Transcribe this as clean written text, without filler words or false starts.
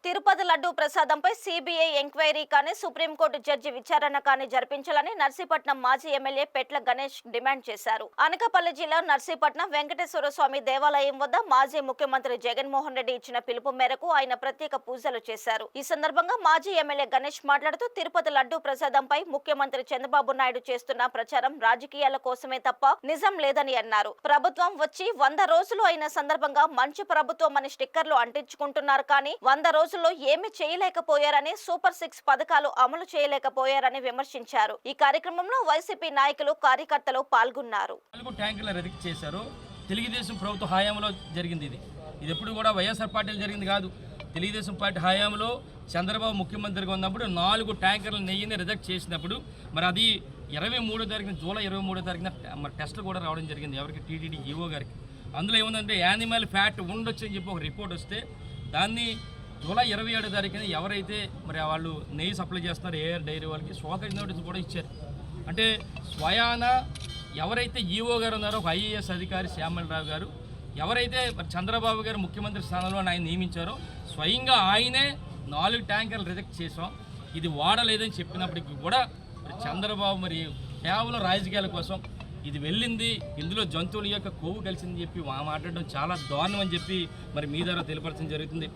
Tirupati laddu ప్రసాదంపై CBI enquiry కానీ supreme court judge విచారణ కానీ జరిపించాలని నర్సీపట్నం మాజీ ఎమ్మెల్యే పెట్ల గణేష్ డిమాండ్ చేశారు. అనకాపల్లి జిల్లా నర్సీపట్నం వెంకటేశ్వర స్వామి దేవాలయం వద్ద మాజీ ముఖ్యమంత్రి జగన్మోహన్ రెడ్డి ఇచ్చిన పిలుపు మేరకు ఆయన ప్రత్యేక పూజలు చేశారు. ఈ సందర్భంగా మాజీ ఎమ్మెల్యే గణేష్ మాట్లాడుతూ తిరుపతి లడ్డూ ప్రసాదంపై ముఖ్యమంత్రి చంద్రబాబు నాయుడు చేస్తున్న ప్రచారం రాజకీయాల కోసమే తప్ప నిజం లేదని అన్నారు. ప్రభుత్వం వచ్చి 100 రోజులు అయిన సందర్భంగా మంచి ప్రభుత్వం అని స్టిక్కర్లు అంటించుకుంటున్నారు కానీ 100 రోజుల్లో ఏమీ చేయలేకపోయారని, సూపర్ 6 పథకాలు అమలు చేయలేకపోయారని విమర్శించారు. ఈ కార్యక్రమంలో వైసీపీ నాయకులు, కార్యకర్తలు పాల్గొన్నారు. తెలుగుదేశం ప్రభుత్వ హయాంలో జరిగింది. ఇది ఎప్పుడు కూడా వైఎస్ఆర్ పార్టీలో జరిగింది కాదు. తెలుగుదేశం పార్టీ హయాంలో చంద్రబాబు ముఖ్యమంత్రిగా ఉన్నప్పుడు 4 ట్యాంకర్ల నెయ్యిని రిజెక్ట్ చేసినప్పుడు మరి అది 23వ తారీఖున జూలై 23వ తారీఖున మరి టెస్టులు కూడా రావడం జరిగింది. ఎవరికి? టీటీడీ ఈఓ గారికి. అందులో ఏముందంటే యానిమల్ ఫ్యాట్ ఉండొచ్చు అని చెప్పి ఒక రిపోర్ట్ వస్తే దాన్ని జూలై 27వ తారీఖున ఎవరైతే మరి వాళ్ళు నెయ్యి సప్లై చేస్తున్నారో ఏఆర్ డైరీ వాళ్ళకి షోకాజ్ నోటీస్ కూడా ఇచ్చారు. అంటే స్వయాన ఎవరైతే ఈఓ గారు ఉన్నారో ఒక ఐఏఎస్ అధికారి శ్యామలరావు గారు, ఎవరైతే మరి చంద్రబాబు గారు ముఖ్యమంత్రి స్థానంలో ఆయన నియమించారో స్వయంగా ఆయనే 4 ట్యాంకర్లు రిజెక్ట్ చేసాం, ఇది వాడలేదని చెప్పినప్పటికీ కూడా మరి చంద్రబాబు మరి కేవలం రాజకీయాల కోసం ఇది వెళ్ళింది, ఇందులో జంతువుల యొక్క కొవ్వు కలిసిందని చెప్పి మాట్లాడడం చాలా దారుణం అని చెప్పి మరి మీ ద్వారా తెలియపరచడం జరుగుతుంది.